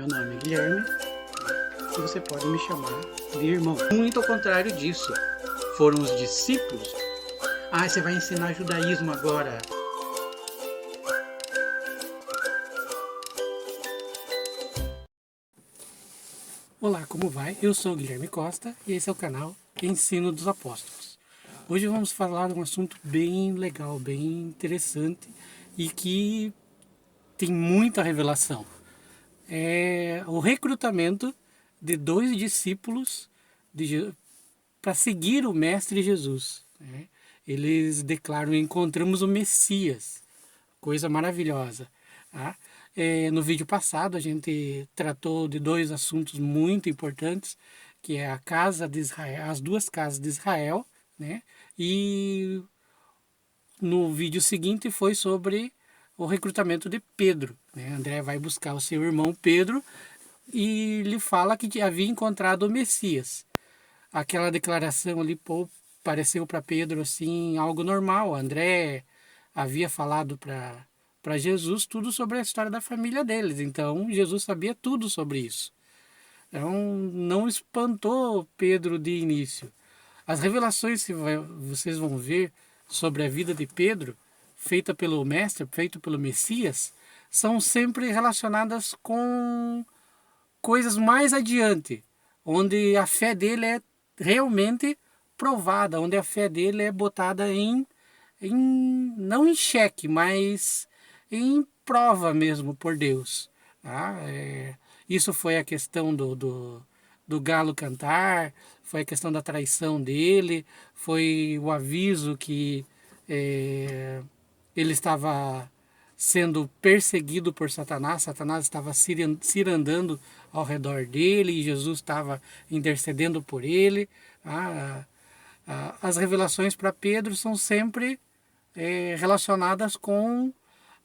Meu nome é Guilherme e você pode me chamar de irmão. Muito ao contrário disso, foram os discípulos. Ah, você vai ensinar judaísmo agora. Olá, como vai? Eu sou o Guilherme Costa e esse é o canal Ensino dos Apóstolos. Hoje vamos falar de um assunto bem legal, bem interessante e que tem muita revelação. É o recrutamento de 2 discípulos para seguir o Mestre Jesus, né? Eles declaram: encontramos o Messias, coisa maravilhosa, tá? No vídeo passado a gente tratou de 2 assuntos muito importantes, que é a casa de Israel, as 2 casas de Israel, né? E no vídeo seguinte foi sobre o recrutamento de Pedro, né? André vai buscar o seu irmão Pedro e lhe fala que havia encontrado o Messias. Aquela declaração ali, pareceu para Pedro assim algo normal. André havia falado para Jesus tudo sobre a história da família deles, então Jesus sabia tudo sobre isso. Então não espantou Pedro de início. As revelações que vocês vão ver sobre a vida de Pedro, feita pelo Mestre, feito pelo Messias, são sempre relacionadas com coisas mais adiante, onde a fé dele é realmente provada, onde a fé dele é botada não em xeque, mas em prova mesmo por Deus. Tá? Isso foi a questão do galo cantar, foi a questão da traição dele, foi o aviso que ele estava sendo perseguido por Satanás. Satanás estava cirandando ao redor dele e Jesus estava intercedendo por ele. As revelações para Pedro são sempre relacionadas com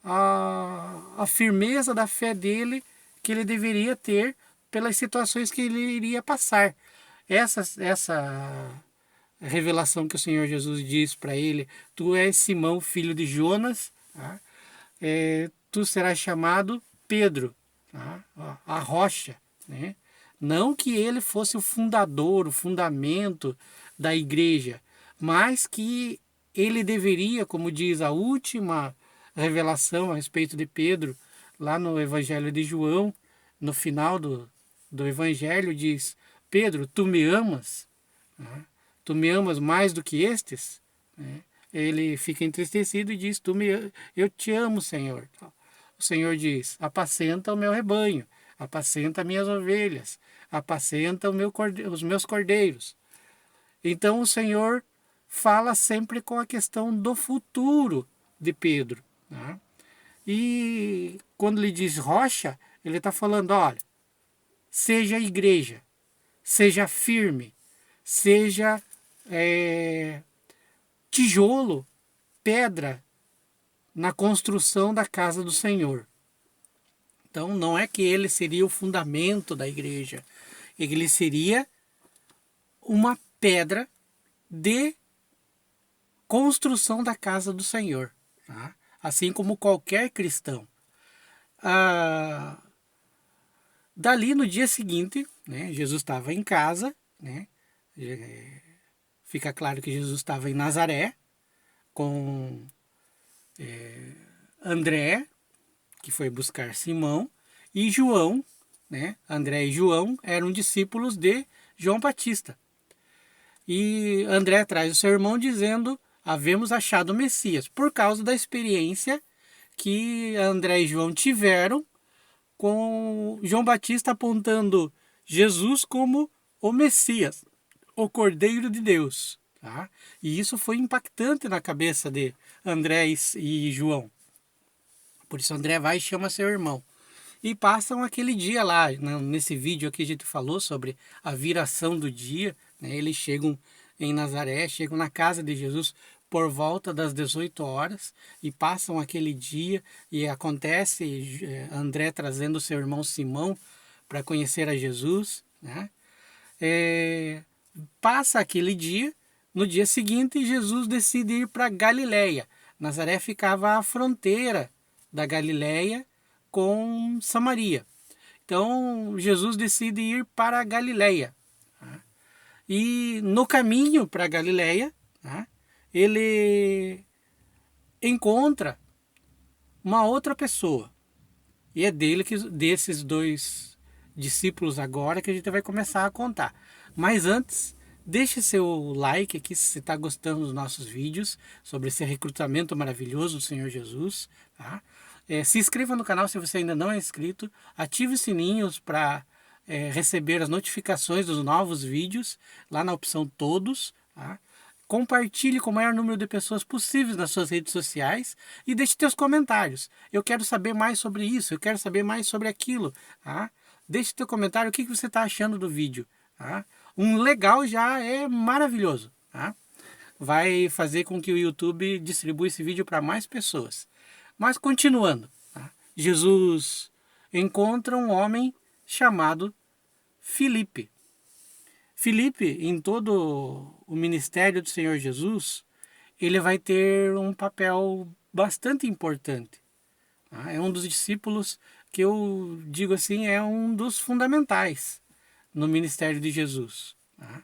a firmeza da fé dele, que ele deveria ter pelas situações que ele iria passar. Essa revelação que o Senhor Jesus diz para ele: tu és Simão, filho de Jonas, tá? Tu serás chamado Pedro, tá? A rocha, né? Não que ele fosse o fundador, o fundamento da igreja, mas que ele deveria, como diz a última revelação a respeito de Pedro, lá no Evangelho de João, no final do Evangelho, diz: Pedro, tu me amas? Né? Tu me amas mais do que estes? Né? Ele fica entristecido e diz: eu te amo, Senhor. O Senhor diz: apacenta o meu rebanho, apacenta minhas ovelhas, apacenta os meus cordeiros. Então o Senhor fala sempre com a questão do futuro de Pedro. Né? E quando ele diz rocha, ele está falando: olha, seja igreja, seja firme, seja tijolo, pedra na construção da casa do Senhor. Então não é que ele seria o fundamento da igreja, ele seria uma pedra de construção da casa do Senhor, tá? Assim como qualquer cristão. Dali no dia seguinte, né, Jesus estava em casa, né? Fica claro que Jesus estava em Nazaré com André, que foi buscar Simão, e João, né? André e João eram discípulos de João Batista. E André traz o seu irmão dizendo: havemos achado o Messias, por causa da experiência que André e João tiveram com João Batista apontando Jesus como o Messias, o Cordeiro de Deus. Tá? E isso foi impactante na cabeça de André e João. Por isso André vai e chama seu irmão. E passam aquele dia lá. Nesse vídeo aqui a gente falou sobre a viração do dia. Né? Eles chegam em Nazaré, chegam na casa de Jesus por volta das 18 horas e passam aquele dia, e acontece André trazendo seu irmão Simão para conhecer a Jesus. Né? Passa aquele dia, no dia seguinte Jesus decide ir para Galiléia. Nazaré ficava à fronteira da Galiléia com Samaria. Então Jesus decide ir para a Galileia. E no caminho para a Galileia, ele encontra uma outra pessoa. E é desses dois discípulos agora que a gente vai começar a contar. Mas antes, deixe seu like aqui se você está gostando dos nossos vídeos sobre esse recrutamento maravilhoso do Senhor Jesus. Tá? Se inscreva no canal se você ainda não é inscrito. Ative os sininhos para receber as notificações dos novos vídeos lá na opção Todos. Tá? Compartilhe com o maior número de pessoas possíveis nas suas redes sociais e deixe seus comentários. Eu quero saber mais sobre isso, eu quero saber mais sobre aquilo. Tá? Deixe seu comentário, o que você está achando do vídeo. Tá? Um legal já é maravilhoso. Tá? Vai fazer com que o YouTube distribua esse vídeo para mais pessoas. Mas continuando, tá? Jesus encontra um homem chamado Filipe. Filipe, em todo o ministério do Senhor Jesus, ele vai ter um papel bastante importante. Tá? É um dos discípulos que eu digo assim, é um dos fundamentais no ministério de Jesus. Tá?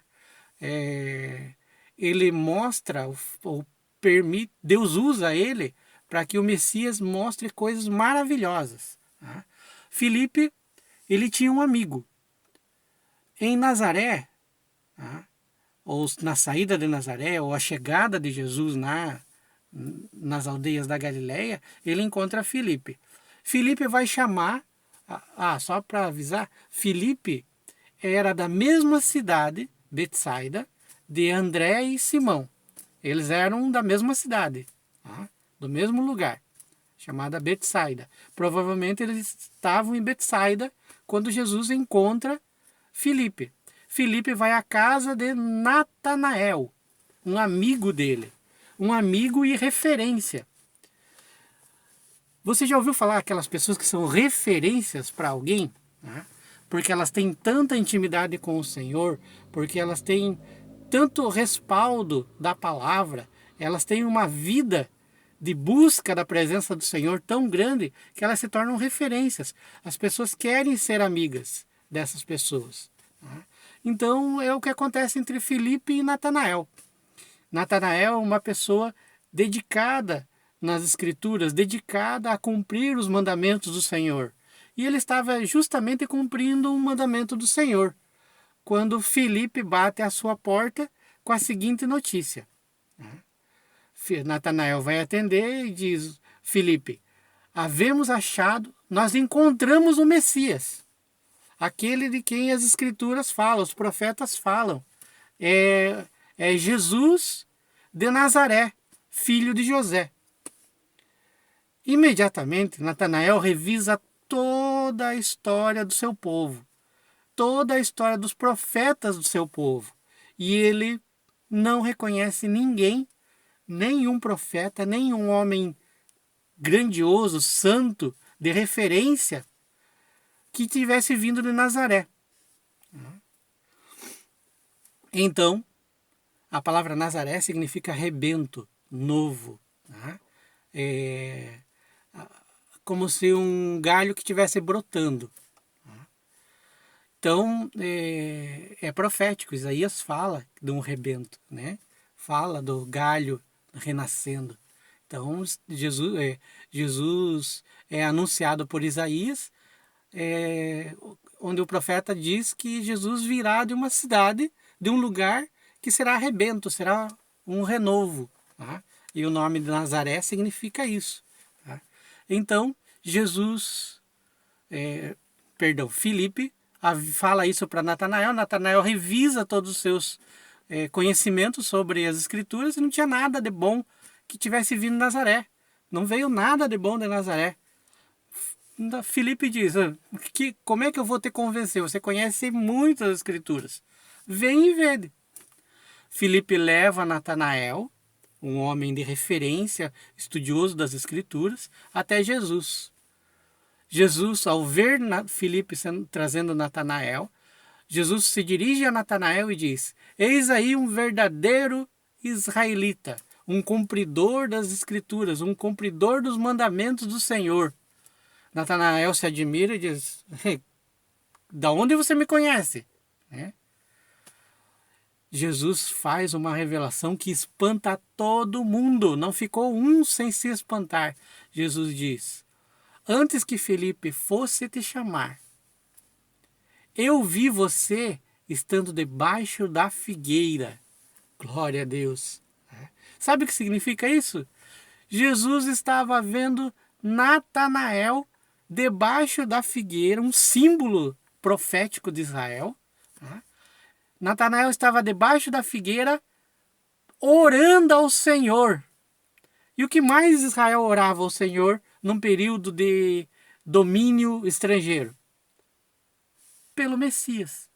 Ele mostra, ou permite, Deus usa ele para que o Messias mostre coisas maravilhosas. Tá? Filipe, ele tinha um amigo. Em Nazaré, ou na saída de Nazaré, ou a chegada de Jesus nas aldeias da Galileia, ele encontra Filipe. Filipe vai chamar, só para avisar, Filipe era da mesma cidade, Betsaida, de André e Simão. Eles eram da mesma cidade, do mesmo lugar, chamada Betsaida. Provavelmente eles estavam em Betsaida quando Jesus encontra Filipe. Filipe vai à casa de Natanael, um amigo dele, um amigo e referência. Você já ouviu falar aquelas pessoas que são referências para alguém? Porque elas têm tanta intimidade com o Senhor, porque elas têm tanto respaldo da palavra, elas têm uma vida de busca da presença do Senhor tão grande que elas se tornam referências. As pessoas querem ser amigas dessas pessoas. Então é o que acontece entre Filipe e Natanael. Natanael é uma pessoa dedicada nas Escrituras, dedicada a cumprir os mandamentos do Senhor. E ele estava justamente cumprindo um mandamento do Senhor, quando Filipe bate à sua porta com a seguinte notícia. Natanael vai atender e diz: Filipe, havemos achado, nós encontramos o Messias, aquele de quem as Escrituras falam, os profetas falam. É Jesus de Nazaré, filho de José. Imediatamente, Natanael revisa toda a história do seu povo, toda a história dos profetas do seu povo. E ele não reconhece ninguém, nenhum profeta, nenhum homem grandioso, santo, de referência, que tivesse vindo de Nazaré. Então, a palavra Nazaré significa rebento, novo. Como se um galho que estivesse brotando. Então, é profético. Isaías fala de um rebento, né? Fala do galho renascendo. Então, Jesus é anunciado por Isaías, onde o profeta diz que Jesus virá de uma cidade, de um lugar que será rebento, será um renovo. E o nome de Nazaré significa isso. Então, Filipe fala isso para Natanael. Natanael revisa todos os seus conhecimentos sobre as Escrituras e não tinha nada de bom que tivesse vindo de Nazaré. Não veio nada de bom de Nazaré. Filipe diz: como é que eu vou te convencer? Você conhece muito as Escrituras. Vem e vede. Filipe leva Natanael, um homem de referência, estudioso das Escrituras, até Jesus. Jesus, ao ver Filipe trazendo Natanael, Jesus se dirige a Natanael e diz: eis aí um verdadeiro israelita, um cumpridor das Escrituras, um cumpridor dos mandamentos do Senhor. Natanael se admira e diz: Da onde você me conhece? Né? Jesus faz uma revelação que espanta todo mundo. Não ficou um sem se espantar. Jesus diz: antes que Felipe fosse te chamar, eu vi você estando debaixo da figueira. Glória a Deus. Sabe o que significa isso? Jesus estava vendo Natanael debaixo da figueira, um símbolo profético de Israel. Natanael estava debaixo da figueira, orando ao Senhor. E o que mais Israel orava ao Senhor num período de domínio estrangeiro? Pelo Messias.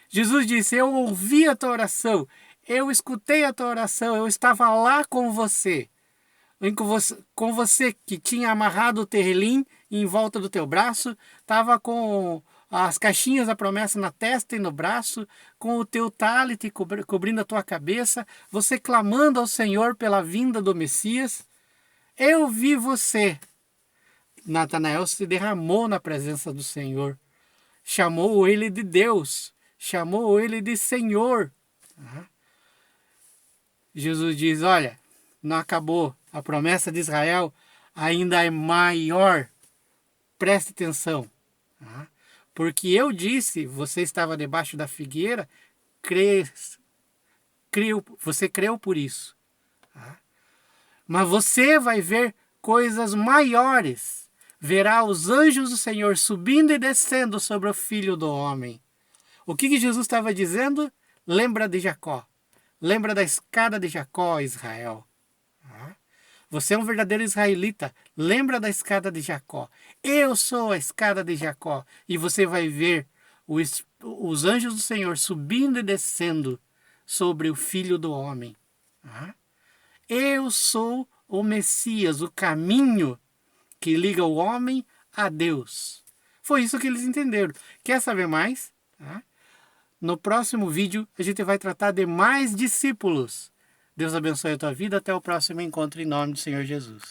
Jesus disse: eu ouvi a tua oração, eu escutei a tua oração, eu estava lá com você. Com você que tinha amarrado o terrelim em volta do teu braço, estava com as caixinhas da promessa na testa e no braço, com o teu talit cobrindo a tua cabeça, você clamando ao Senhor pela vinda do Messias. Eu vi você. Natanael se derramou na presença do Senhor, chamou ele de Deus, chamou ele de Senhor. Jesus diz: olha, não acabou, a promessa de Israel ainda é maior. Preste atenção. Porque eu disse, você estava debaixo da figueira, você creu por isso. Mas você vai ver coisas maiores. Verá os anjos do Senhor subindo e descendo sobre o Filho do Homem. O que Jesus estava dizendo? Lembra de Jacó. Lembra da escada de Jacó, Israel. Você é um verdadeiro israelita. Lembra da escada de Jacó. Eu sou a escada de Jacó. E você vai ver os anjos do Senhor subindo e descendo sobre o Filho do Homem. Eu sou o Messias, o caminho que liga o homem a Deus. Foi isso que eles entenderam. Quer saber mais? No próximo vídeo a gente vai tratar de mais discípulos. Deus abençoe a tua vida. Até o próximo encontro em nome do Senhor Jesus.